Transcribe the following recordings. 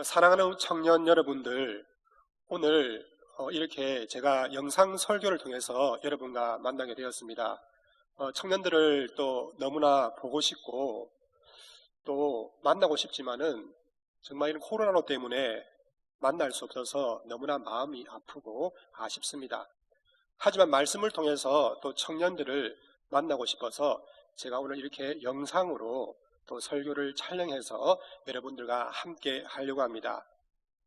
사랑하는 청년 여러분들, 오늘 이렇게 제가 영상 설교를 통해서 여러분과 만나게 되었습니다. 청년들을 또 너무나 보고 싶고 또 만나고 싶지만은 정말 이런 코로나 때문에 만날 수 없어서 너무나 마음이 아프고 아쉽습니다. 하지만 말씀을 통해서 또 청년들을 만나고 싶어서 제가 오늘 이렇게 영상으로 또 설교를 촬영해서 여러분들과 함께 하려고 합니다.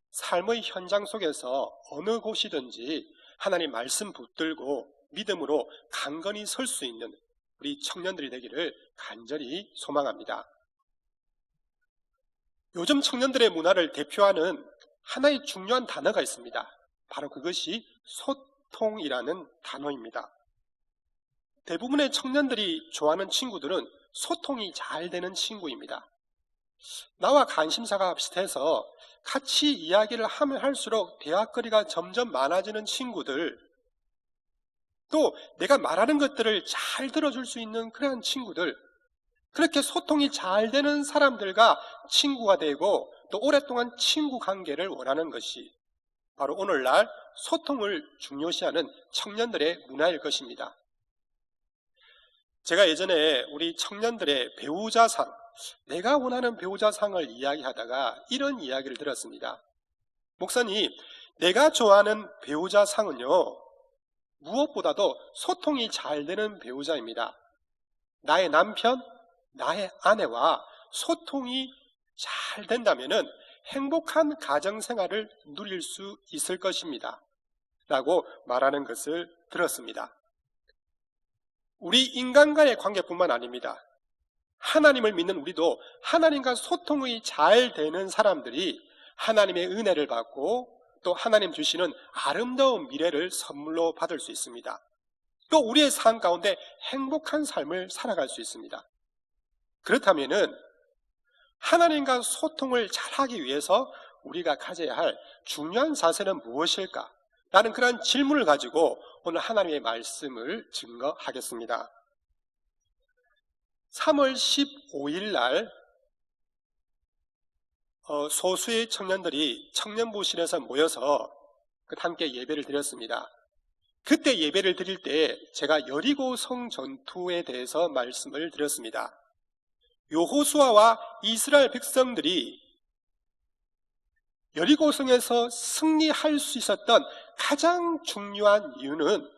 삶의 현장 속에서 어느 곳이든지 하나님 말씀 붙들고 믿음으로 강건히 설 수 있는 우리 청년들이 되기를 간절히 소망합니다. 요즘 청년들의 문화를 대표하는 하나의 중요한 단어가 있습니다. 바로 그것이 소통이라는 단어입니다. 대부분의 청년들이 좋아하는 친구들은 소통이 잘 되는 친구입니다. 나와 관심사가 비슷해서 같이 이야기를 하면 할수록 대화거리가 점점 많아지는 친구들, 또 내가 말하는 것들을 잘 들어줄 수 있는 그러한 친구들, 그렇게 소통이 잘 되는 사람들과 친구가 되고 또 오랫동안 친구 관계를 원하는 것이 바로 오늘날 소통을 중요시하는 청년들의 문화일 것입니다. 제가 예전에 우리 청년들의 배우자상, 내가 원하는 배우자상을 이야기하다가 이런 이야기를 들었습니다. 목사님, 내가 좋아하는 배우자상은요, 무엇보다도 소통이 잘 되는 배우자입니다. 나의 남편, 나의 아내와 소통이 잘 된다면은 행복한 가정생활을 누릴 수 있을 것입니다. 라고 말하는 것을 들었습니다. 우리 인간과의 관계뿐만 아닙니다. 하나님을 믿는 우리도 하나님과 소통이 잘 되는 사람들이 하나님의 은혜를 받고 또 하나님 주시는 아름다운 미래를 선물로 받을 수 있습니다. 또 우리의 삶 가운데 행복한 삶을 살아갈 수 있습니다. 그렇다면은 하나님과 소통을 잘하기 위해서 우리가 가져야 할 중요한 자세는 무엇일까? 라는 그런 질문을 가지고 오늘 하나님의 말씀을 증거하겠습니다. 3월 15일 날 소수의 청년들이 청년부실에서 모여서 함께 예배를 드렸습니다. 그때 예배를 드릴 때 제가 여리고성 전투에 대해서 말씀을 드렸습니다. 여호수아와 이스라엘 백성들이 여리고성에서 승리할 수 있었던 가장 중요한 이유는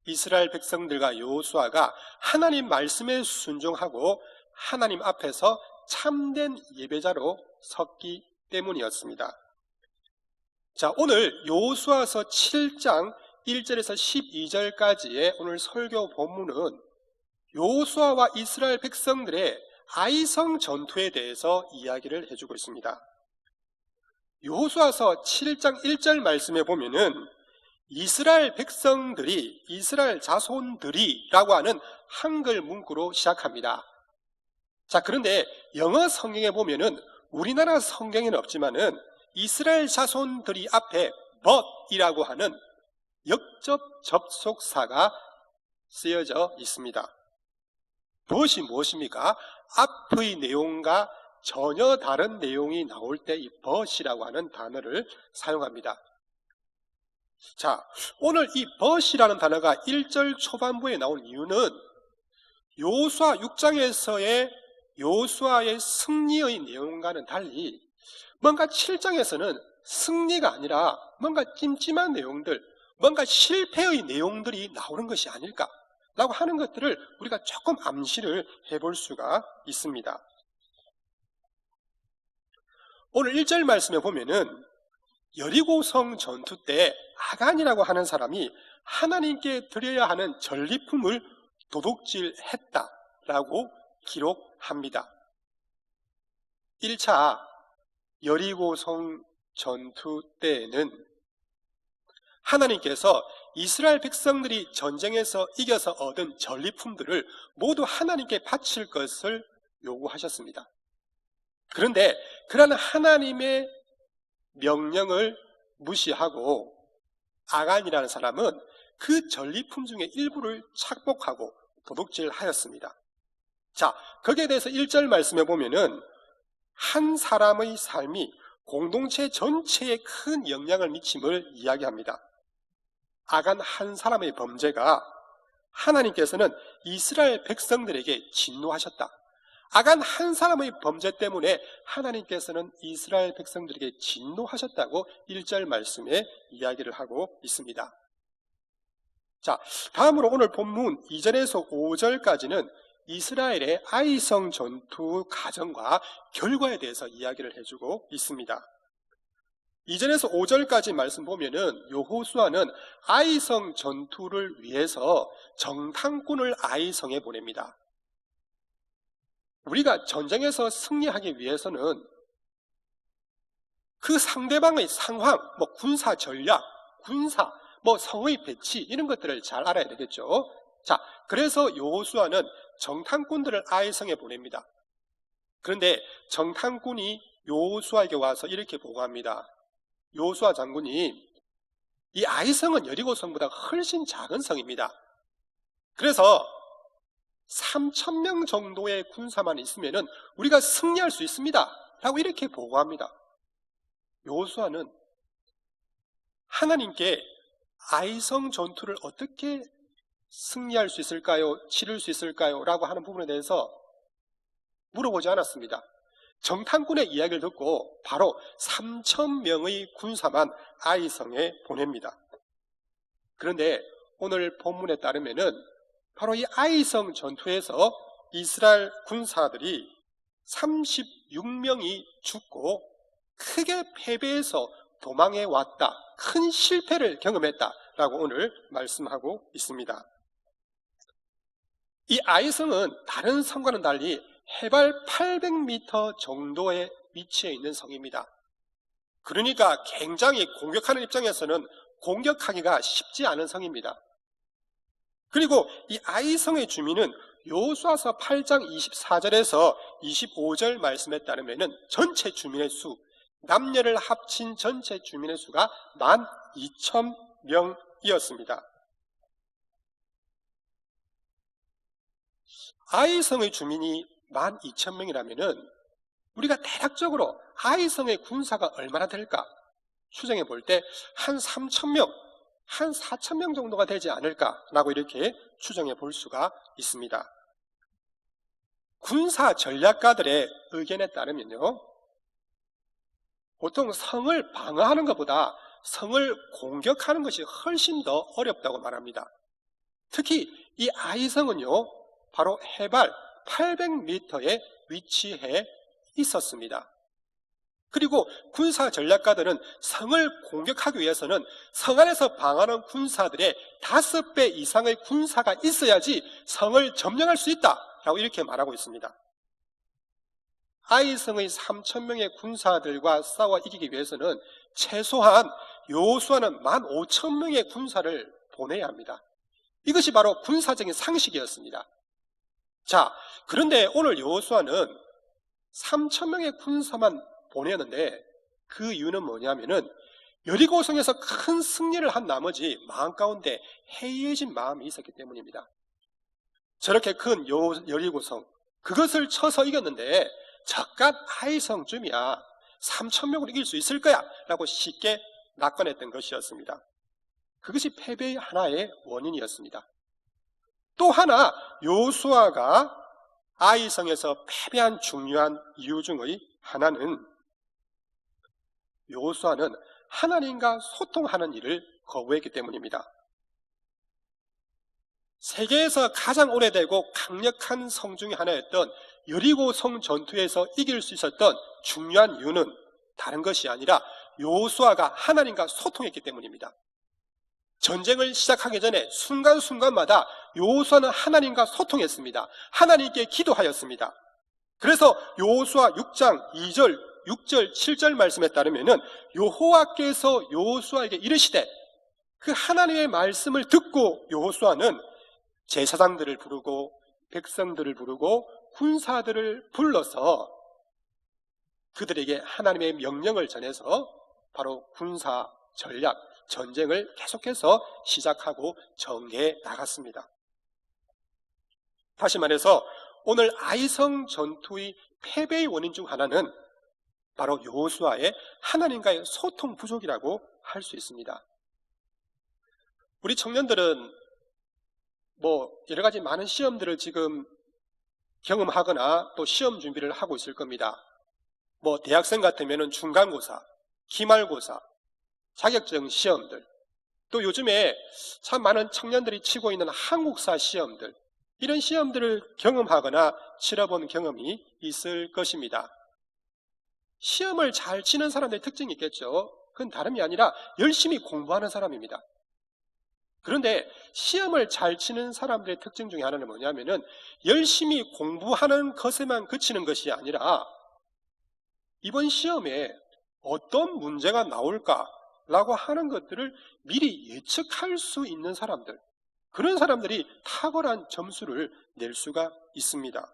이스라엘 백성들과 여호수아가 하나님 말씀에 순종하고 하나님 앞에서 참된 예배자로 섰기 때문이었습니다. 자, 오늘 여호수아서 7장 1절에서 12절까지의 오늘 설교 본문은 여호수아와 이스라엘 백성들의 아이성 전투에 대해서 이야기를 해주고 있습니다. 여호수아서 7장 1절 말씀에 보면은 이스라엘 백성들이, 이스라엘 자손들이 라고 하는 한글 문구로 시작합니다. 자, 그런데 영어 성경에 보면은 우리나라 성경에는 없지만은 이스라엘 자손들이 앞에 but이라고 하는 역접 접속사가 쓰여져 있습니다. but이 무엇입니까? 앞의 내용과 전혀 다른 내용이 나올 때 이 but이라고 하는 단어를 사용합니다. 자, 오늘 이 but이라는 단어가 1절 초반부에 나온 이유는 여호수아 6장에서의 여호수아의 승리의 내용과는 달리 뭔가 7장에서는 승리가 아니라 뭔가 찜찜한 내용들, 뭔가 실패의 내용들이 나오는 것이 아닐까라고 하는 것들을 우리가 조금 암시를 해볼 수가 있습니다. 오늘 1절 말씀에 보면은 여리고성 전투 때 아간이라고 하는 사람이 하나님께 드려야 하는 전리품을 도둑질했다라고 기록합니다. 1차 여리고성 전투 때에는 하나님께서 이스라엘 백성들이 전쟁에서 이겨서 얻은 전리품들을 모두 하나님께 바칠 것을 요구하셨습니다. 그런데 그러한 하나님의 명령을 무시하고 아간이라는 사람은 그 전리품 중에 일부를 착복하고 도둑질하였습니다. 자, 거기에 대해서 1절 말씀해 보면은 한 사람의 삶이 공동체 전체에 큰 영향을 미침을 이야기합니다. 아간 한 사람의 범죄가 하나님께서는 이스라엘 백성들에게 진노하셨다. 아간 한 사람의 범죄 때문에 하나님께서는 이스라엘 백성들에게 진노하셨다고 1절 말씀에 이야기를 하고 있습니다. 자, 다음으로 오늘 본문 2절에서 5절까지는 이스라엘의 아이성 전투 과정과 결과에 대해서 이야기를 해주고 있습니다. 2절에서 5절까지 말씀 보면은 여호수아는 아이성 전투를 위해서 정탐꾼을 아이성에 보냅니다. 우리가 전쟁에서 승리하기 위해서는 그 상대방의 상황, 군사 전략, 군사, 성의 배치 이런 것들을 잘 알아야 되겠죠. 자, 그래서 여호수아는 정탐꾼들을 아이성에 보냅니다. 그런데 정탐꾼이 여호수아에게 와서 이렇게 보고합니다. 여호수아 장군님, 이 아이성은 여리고성보다 훨씬 작은 성입니다. 그래서 3,000명 정도의 군사만 있으면은 우리가 승리할 수 있습니다. 라고 이렇게 보고합니다. 여호수아는 하나님께 아이성 전투를 어떻게 승리할 수 있을까요? 치를 수 있을까요? 라고 하는 부분에 대해서 물어보지 않았습니다. 정탐꾼의 이야기를 듣고 바로 3,000명의 군사만 아이성에 보냅니다. 그런데 오늘 본문에 따르면은 바로 이 아이성 전투에서 이스라엘 군사들이 36명이 죽고 크게 패배해서 도망해 왔다. 큰 실패를 경험했다라고 오늘 말씀하고 있습니다. 이 아이성은 다른 성과는 달리 해발 800m 정도의 위치에 있는 성입니다. 그러니까 굉장히 공격하는 입장에서는 공격하기가 쉽지 않은 성입니다. 그리고 이 아이성의 주민은 여호수아서 8장 24절에서 25절 말씀에 따르면 전체 주민의 수, 남녀를 합친 전체 주민의 수가 12,000명이었습니다. 아이성의 주민이 12,000명이라면 우리가 대략적으로 아이성의 군사가 얼마나 될까 추정해 볼 때 한 3,000명, 한 4,000명 정도가 되지 않을까라고 이렇게 추정해 볼 수가 있습니다. 군사 전략가들의 의견에 따르면요, 보통 성을 방어하는 것보다 성을 공격하는 것이 훨씬 더 어렵다고 말합니다. 특히 이 아이성은요, 바로 해발 800m에 위치해 있었습니다. 그리고 군사 전략가들은 성을 공격하기 위해서는 성 안에서 방어하는 군사들의 5배 이상의 군사가 있어야지 성을 점령할 수 있다라고 이렇게 말하고 있습니다. 아이성의 3,000명의 군사들과 싸워 이기기 위해서는 최소한 여호수아는 15,000명의 군사를 보내야 합니다. 이것이 바로 군사적인 상식이었습니다. 자, 그런데 오늘 여호수아는 3,000명의 군사만 보내는데 그 이유는 뭐냐면은 여리고성에서 큰 승리를 한 나머지 마음 가운데 해이해진 마음이 있었기 때문입니다. 저렇게 큰 여리고성, 그것을 쳐서 이겼는데 저깟 아이성쯤이야 3,000명으로 이길 수 있을 거야 라고 쉽게 낙관했던 것이었습니다. 그것이 패배의 하나의 원인이었습니다. 또 하나 여호수아가 아이성에서 패배한 중요한 이유 중의 하나는 여호수아는 하나님과 소통하는 일을 거부했기 때문입니다. 세계에서 가장 오래되고 강력한 성 중에 하나였던 여리고 성 전투에서 이길 수 있었던 중요한 이유는 다른 것이 아니라 여호수아가 하나님과 소통했기 때문입니다. 전쟁을 시작하기 전에 순간순간마다 여호수아는 하나님과 소통했습니다. 하나님께 기도하였습니다. 그래서 여호수아 6장 2절, 6절, 7절 말씀에 따르면은 여호와께서 여호수아에게 이르시되, 그 하나님의 말씀을 듣고 여호수아는 제사장들을 부르고 백성들을 부르고 군사들을 불러서 그들에게 하나님의 명령을 전해서 바로 군사 전략, 전쟁을 계속해서 시작하고 전개해 나갔습니다. 다시 말해서 오늘 아이성 전투의 패배의 원인 중 하나는 바로 여호수아의 하나님과의 소통 부족이라고 할 수 있습니다. 우리 청년들은 여러 가지 많은 시험들을 지금 경험하거나 또 시험 준비를 하고 있을 겁니다. 대학생 같으면 중간고사, 기말고사, 자격증 시험들, 또 요즘에 참 많은 청년들이 치고 있는 한국사 시험들, 이런 시험들을 경험하거나 치러본 경험이 있을 것입니다. 시험을 잘 치는 사람들의 특징이 있겠죠. 그건 다름이 아니라 열심히 공부하는 사람입니다. 그런데 시험을 잘 치는 사람들의 특징 중에 하나는 뭐냐면은 열심히 공부하는 것에만 그치는 것이 아니라 이번 시험에 어떤 문제가 나올까라고 하는 것들을 미리 예측할 수 있는 사람들, 그런 사람들이 탁월한 점수를 낼 수가 있습니다.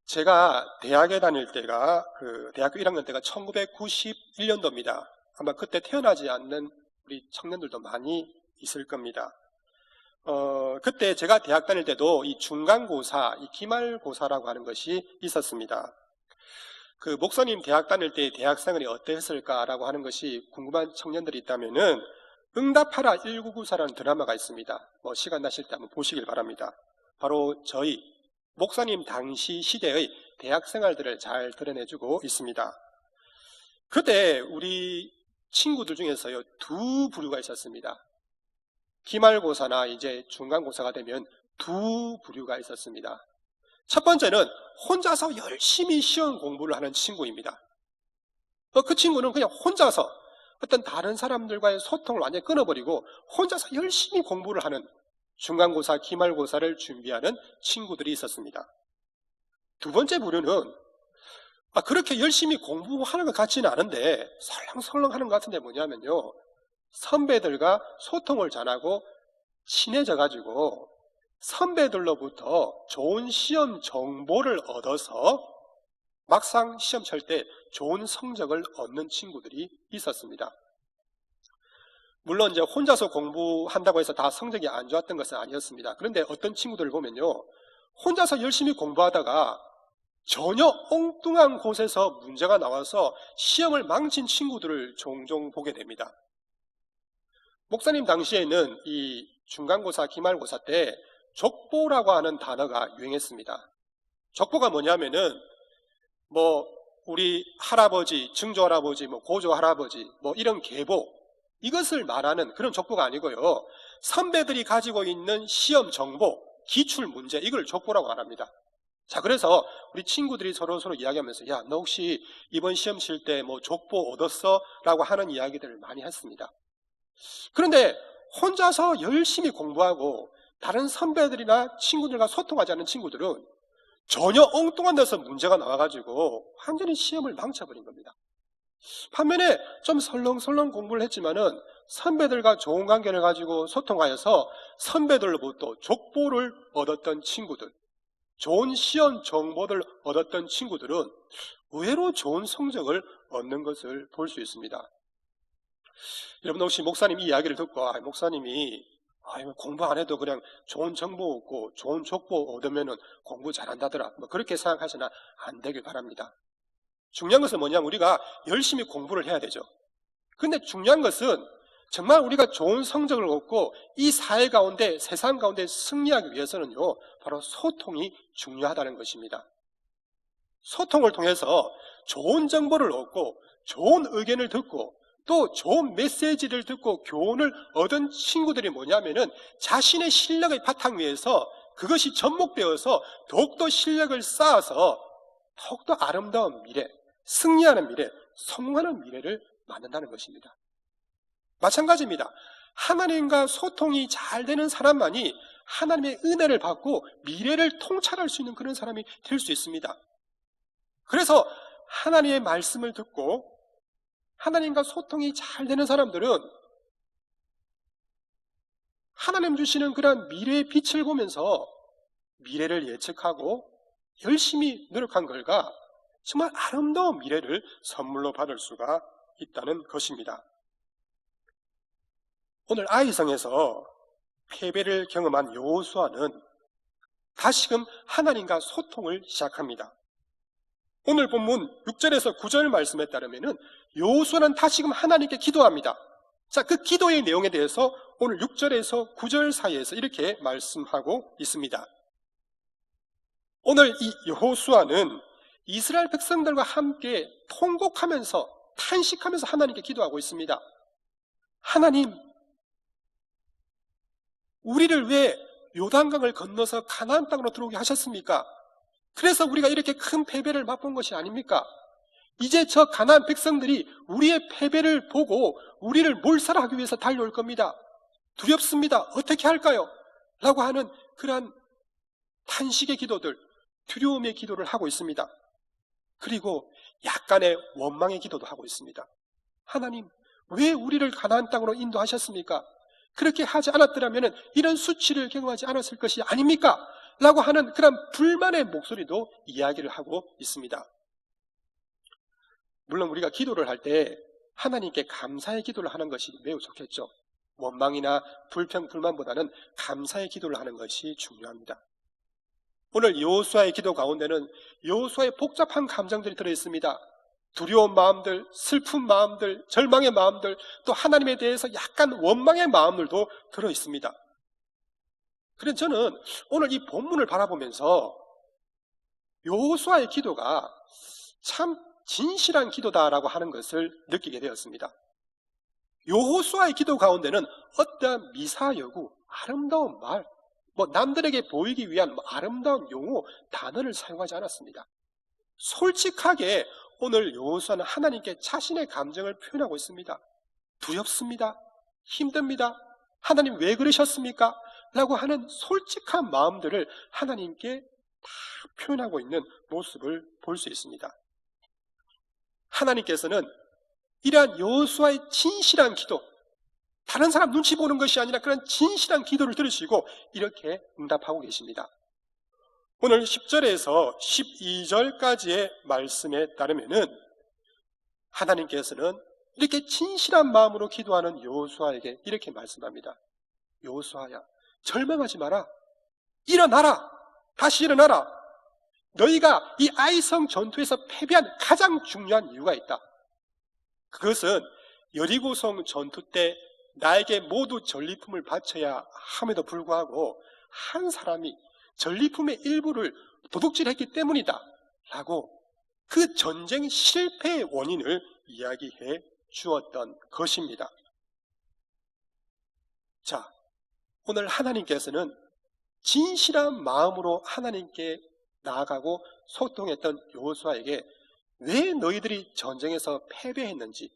제가 대학에 다닐 때가 대학교 1학년 때가 1991년도입니다. 아마 그때 태어나지 않는 우리 청년들도 많이 있을 겁니다. 그때 제가 대학 다닐 때도 이 중간고사, 이 기말고사라고 하는 것이 있었습니다. 목사님 대학 다닐 때 대학 생활이 어땠을까라고 하는 것이 궁금한 청년들이 있다면은 응답하라 1994라는 드라마가 있습니다. 시간 나실 때 한번 보시길 바랍니다. 바로 저희 목사님 당시 시대의 대학 생활들을 잘 드러내주고 있습니다. 그때 우리 친구들 중에서요, 두 부류가 있었습니다. 기말고사나 이제 중간고사가 되면 두 부류가 있었습니다. 첫 번째는 혼자서 열심히 시험 공부를 하는 친구입니다. 그 친구는 그냥 혼자서 어떤 다른 사람들과의 소통을 완전히 끊어버리고 혼자서 열심히 공부를 하는 중간고사, 기말고사를 준비하는 친구들이 있었습니다. 두 번째 부류는 그렇게 열심히 공부하는 것 같지는 않은데 설렁설렁 하는 것 같은데 뭐냐면요, 선배들과 소통을 잘하고 친해져가지고 선배들로부터 좋은 시험 정보를 얻어서 막상 시험 칠 때 좋은 성적을 얻는 친구들이 있었습니다. 물론 이제 혼자서 공부한다고 해서 다 성적이 안 좋았던 것은 아니었습니다. 그런데 어떤 친구들을 보면요, 혼자서 열심히 공부하다가 전혀 엉뚱한 곳에서 문제가 나와서 시험을 망친 친구들을 종종 보게 됩니다. 목사님 당시에는 이 중간고사, 기말고사 때 족보라고 하는 단어가 유행했습니다. 족보가 뭐냐면은 우리 할아버지, 증조할아버지, 고조할아버지 이런 계보, 이것을 말하는 그런 족보가 아니고요, 선배들이 가지고 있는 시험 정보, 기출 문제, 이걸 족보라고 말합니다. 자, 그래서 우리 친구들이 서로 이야기하면서 야, 너 혹시 이번 시험 칠 때 족보 얻었어? 라고 하는 이야기들을 많이 했습니다. 그런데 혼자서 열심히 공부하고 다른 선배들이나 친구들과 소통하지 않는 친구들은 전혀 엉뚱한 데서 문제가 나와가지고 완전히 시험을 망쳐버린 겁니다. 반면에 좀 설렁설렁 공부를 했지만은 선배들과 좋은 관계를 가지고 소통하여서 선배들로부터 족보를 얻었던 친구들, 좋은 시험 정보를 얻었던 친구들은 의외로 좋은 성적을 얻는 것을 볼 수 있습니다. 여러분 혹시 목사님 이 이야기를 듣고 목사님이 공부 안 해도 그냥 좋은 정보 얻고 좋은 족보 얻으면 공부 잘한다더라, 그렇게 생각하시나 안 되길 바랍니다. 중요한 것은 뭐냐면 우리가 열심히 공부를 해야 되죠. 그런데 중요한 것은 정말 우리가 좋은 성적을 얻고 이 사회 가운데, 세상 가운데 승리하기 위해서는요, 바로 소통이 중요하다는 것입니다. 소통을 통해서 좋은 정보를 얻고 좋은 의견을 듣고 또 좋은 메시지를 듣고 교훈을 얻은 친구들이 뭐냐면은 자신의 실력의 바탕 위에서 그것이 접목되어서 더욱더 실력을 쌓아서 더욱더 아름다운 미래, 승리하는 미래, 성공하는 미래를 만든다는 것입니다. 마찬가지입니다. 하나님과 소통이 잘 되는 사람만이 하나님의 은혜를 받고 미래를 통찰할 수 있는 그런 사람이 될 수 있습니다. 그래서 하나님의 말씀을 듣고 하나님과 소통이 잘 되는 사람들은 하나님 주시는 그런 미래의 빛을 보면서 미래를 예측하고 열심히 노력한 결과 정말 아름다운 미래를 선물로 받을 수가 있다는 것입니다. 오늘 아이성에서 패배를 경험한 여호수아는 다시금 하나님과 소통을 시작합니다. 오늘 본문 6절에서 9절 말씀에 따르면은 여호수아는 다시금 하나님께 기도합니다. 자, 그 기도의 내용에 대해서 오늘 6절에서 9절 사이에서 이렇게 말씀하고 있습니다. 오늘 이 여호수아는 이스라엘 백성들과 함께 통곡하면서 탄식하면서 하나님께 기도하고 있습니다. 하나님, 우리를 왜 요단강을 건너서 가나안 땅으로 들어오게 하셨습니까? 그래서 우리가 이렇게 큰 패배를 맛본 것이 아닙니까? 이제 저 가나안 백성들이 우리의 패배를 보고 우리를 몰살하기 위해서 달려올 겁니다. 두렵습니다. 어떻게 할까요? 라고 하는 그러한 탄식의 기도들, 두려움의 기도를 하고 있습니다. 그리고 약간의 원망의 기도도 하고 있습니다. 하나님, 왜 우리를 가나안 땅으로 인도하셨습니까? 그렇게 하지 않았더라면 이런 수치를 경험하지 않았을 것이 아닙니까? 라고 하는 그런 불만의 목소리도 이야기를 하고 있습니다. 물론 우리가 기도를 할 때 하나님께 감사의 기도를 하는 것이 매우 좋겠죠. 원망이나 불평, 불만보다는 감사의 기도를 하는 것이 중요합니다. 오늘 여호수아의 기도 가운데는 여호수아의 복잡한 감정들이 들어있습니다. 두려운 마음들, 슬픈 마음들, 절망의 마음들, 또 하나님에 대해서 약간 원망의 마음들도 들어있습니다. 그래서 저는 오늘 이 본문을 바라보면서 여호수아의 기도가 참 진실한 기도다라고 하는 것을 느끼게 되었습니다. 여호수아의 기도 가운데는 어떠한 미사여구, 아름다운 말, 남들에게 보이기 위한 아름다운 용어, 단어를 사용하지 않았습니다. 솔직하게 오늘 여호수아는 하나님께 자신의 감정을 표현하고 있습니다. 두렵습니다. 힘듭니다. 하나님 왜 그러셨습니까? 라고 하는 솔직한 마음들을 하나님께 다 표현하고 있는 모습을 볼 수 있습니다. 하나님께서는 이러한 여호수아의 진실한 기도, 다른 사람 눈치 보는 것이 아니라 그런 진실한 기도를 들으시고 이렇게 응답하고 계십니다. 오늘 10절에서 12절까지의 말씀에 따르면은 하나님께서는 이렇게 진실한 마음으로 기도하는 여호수아에게 이렇게 말씀합니다. 여호수아야, 절망하지 마라. 일어나라. 다시 일어나라. 너희가 이 아이성 전투에서 패배한 가장 중요한 이유가 있다. 그것은 여리고성 전투 때 나에게 모두 전리품을 바쳐야 함에도 불구하고 한 사람이 전리품의 일부를 도둑질했기 때문이다 라고 그 전쟁 실패의 원인을 이야기해 주었던 것입니다. 자, 오늘 하나님께서는 진실한 마음으로 하나님께 나아가고 소통했던 여호수아에게 왜 너희들이 전쟁에서 패배했는지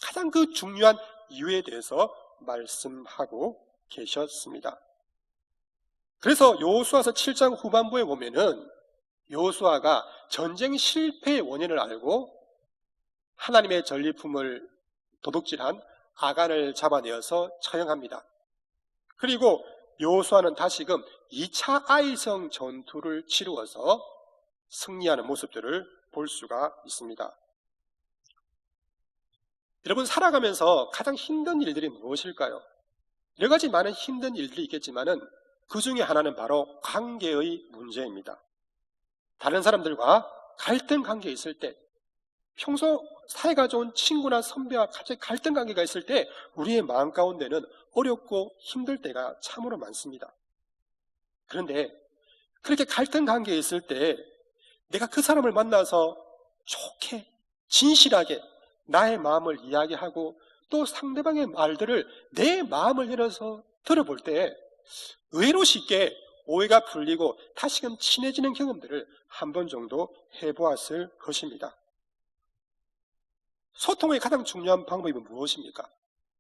가장 그 중요한 이유에 대해서 말씀하고 계셨습니다. 그래서 여호수아서 7장 후반부에 보면은 여호수아가 전쟁 실패의 원인을 알고 하나님의 전리품을 도둑질한 아간을 잡아내어서 처형합니다. 그리고 여호수아는 다시금 2차 아이성 전투를 치루어서 승리하는 모습들을 볼 수가 있습니다. 여러분, 살아가면서 가장 힘든 일들이 무엇일까요? 여러 가지 많은 힘든 일들이 있겠지만은 그 중에 하나는 바로 관계의 문제입니다. 다른 사람들과 갈등 관계에 있을 때, 평소 사이가 좋은 친구나 선배와 갑자기 갈등 관계가 있을 때 우리의 마음 가운데는 어렵고 힘들 때가 참으로 많습니다. 그런데 그렇게 갈등 관계에 있을 때 내가 그 사람을 만나서 좋게, 진실하게 나의 마음을 이야기하고 또 상대방의 말들을 내 마음을 열어서 들어볼 때 의외로 쉽게 오해가 풀리고 다시금 친해지는 경험들을 한 번 정도 해보았을 것입니다. 소통의 가장 중요한 방법이 무엇입니까?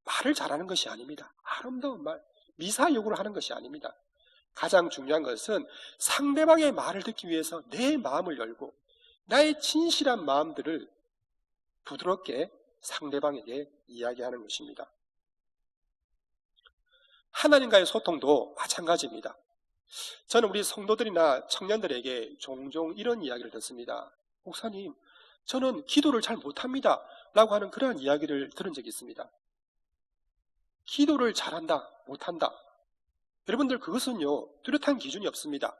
말을 잘하는 것이 아닙니다. 아름다운 말, 미사여구를 하는 것이 아닙니다. 가장 중요한 것은 상대방의 말을 듣기 위해서 내 마음을 열고 나의 진실한 마음들을 부드럽게 상대방에게 이야기하는 것입니다. 하나님과의 소통도 마찬가지입니다. 저는 우리 성도들이나 청년들에게 종종 이런 이야기를 듣습니다. 목사님, 저는 기도를 잘 못합니다 라고 하는 그러한 이야기를 들은 적이 있습니다. 기도를 잘한다, 못한다. 여러분들, 그것은요 뚜렷한 기준이 없습니다.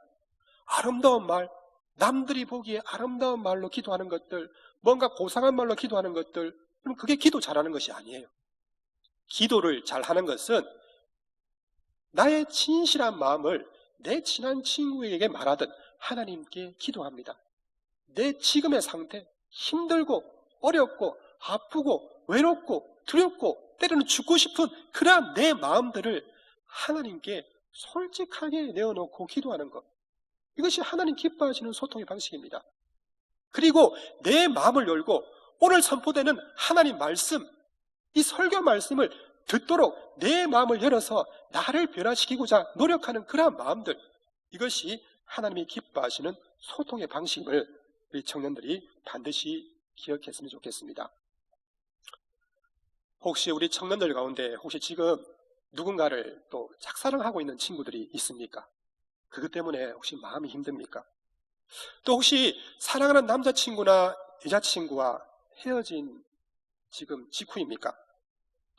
아름다운 말, 남들이 보기에 아름다운 말로 기도하는 것들, 뭔가 고상한 말로 기도하는 것들, 그럼 그게 기도 잘하는 것이 아니에요. 기도를 잘하는 것은 나의 진실한 마음을 내 친한 친구에게 말하듯 하나님께 기도합니다. 내 지금의 상태, 힘들고 어렵고 아프고 외롭고 두렵고 때로는 죽고 싶은 그러한 내 마음들을 하나님께 솔직하게 내어놓고 기도하는 것, 이것이 하나님 기뻐하시는 소통의 방식입니다. 그리고 내 마음을 열고 오늘 선포되는 하나님 말씀, 이 설교 말씀을 듣도록 내 마음을 열어서 나를 변화시키고자 노력하는 그러한 마음들, 이것이 하나님이 기뻐하시는 소통의 방식임을 우리 청년들이 반드시 기억했으면 좋겠습니다. 혹시 우리 청년들 가운데 혹시 지금 누군가를 또 짝사랑하고 있는 친구들이 있습니까? 그것 때문에 혹시 마음이 힘듭니까? 또 혹시 사랑하는 남자친구나 여자친구와 헤어진 지금 직후입니까?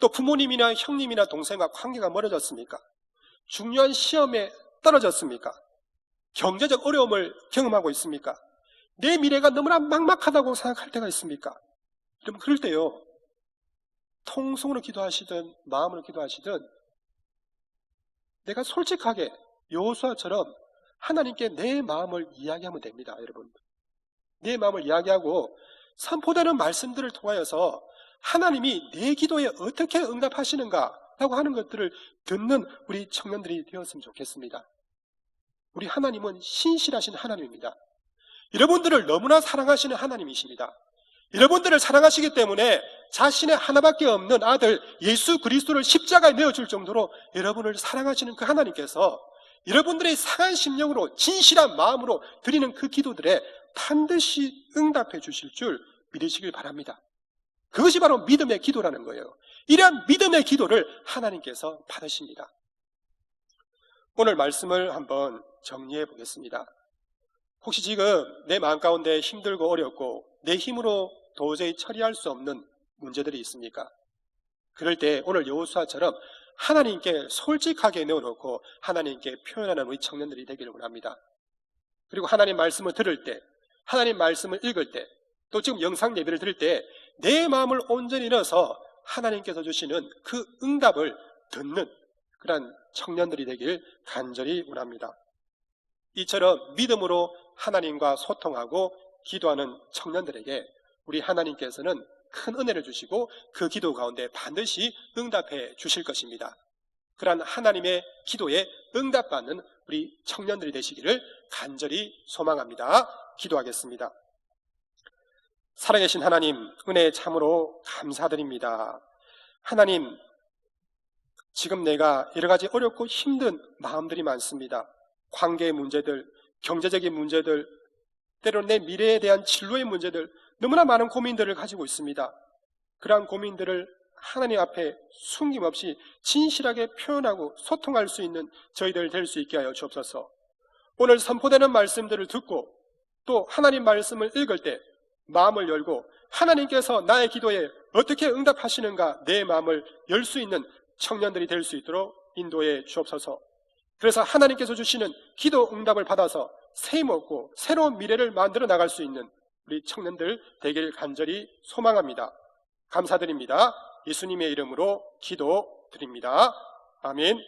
또 부모님이나 형님이나 동생과 관계가 멀어졌습니까? 중요한 시험에 떨어졌습니까? 경제적 어려움을 경험하고 있습니까? 내 미래가 너무나 막막하다고 생각할 때가 있습니까? 여러분, 그럴 때요, 통성으로 기도하시든 마음으로 기도하시든 내가 솔직하게 여호수아처럼 하나님께 내 마음을 이야기하면 됩니다. 여러분, 내 마음을 이야기하고 선포되는 말씀들을 통하여서 하나님이 내 기도에 어떻게 응답하시는가라고 하는 것들을 듣는 우리 청년들이 되었으면 좋겠습니다. 우리 하나님은 신실하신 하나님입니다. 여러분들을 너무나 사랑하시는 하나님이십니다. 여러분들을 사랑하시기 때문에 자신의 하나밖에 없는 아들 예수 그리스도를 십자가에 내어줄 정도로 여러분을 사랑하시는 그 하나님께서 여러분들의 상한 심령으로 진실한 마음으로 드리는 그 기도들에 반드시 응답해 주실 줄 믿으시길 바랍니다. 그것이 바로 믿음의 기도라는 거예요. 이러한 믿음의 기도를 하나님께서 받으십니다. 오늘 말씀을 한번 정리해 보겠습니다. 혹시 지금 내 마음 가운데 힘들고 어렵고 내 힘으로 도저히 처리할 수 없는 문제들이 있습니까? 그럴 때 오늘 여호수아처럼 하나님께 솔직하게 내어놓고 하나님께 표현하는 우리 청년들이 되기를 원합니다. 그리고 하나님 말씀을 들을 때, 하나님 말씀을 읽을 때, 또 지금 영상 예배를 들을 때 내 마음을 온전히 넣어서 하나님께서 주시는 그 응답을 듣는 그런 청년들이 되길 간절히 원합니다. 이처럼 믿음으로 하나님과 소통하고 기도하는 청년들에게 우리 하나님께서는 큰 은혜를 주시고 그 기도 가운데 반드시 응답해 주실 것입니다. 그러한 하나님의 기도에 응답받는 우리 청년들이 되시기를 간절히 소망합니다. 기도하겠습니다. 살아계신 하나님, 은혜 참으로 감사드립니다. 하나님, 지금 내가 여러 가지 어렵고 힘든 마음들이 많습니다. 관계의 문제들, 경제적인 문제들, 때로는 내 미래에 대한 진로의 문제들, 너무나 많은 고민들을 가지고 있습니다. 그러한 고민들을 하나님 앞에 숨김없이 진실하게 표현하고 소통할 수 있는 저희들 될 수 있게 하여 주옵소서. 오늘 선포되는 말씀들을 듣고 또 하나님 말씀을 읽을 때 마음을 열고 하나님께서 나의 기도에 어떻게 응답하시는가 내 마음을 열 수 있는 청년들이 될 수 있도록 인도해 주옵소서. 그래서 하나님께서 주시는 기도 응답을 받아서 셈 얻고 새로운 미래를 만들어 나갈 수 있는 우리 청년들 되길 간절히 소망합니다. 감사드립니다. 예수님의 이름으로 기도드립니다. 아멘.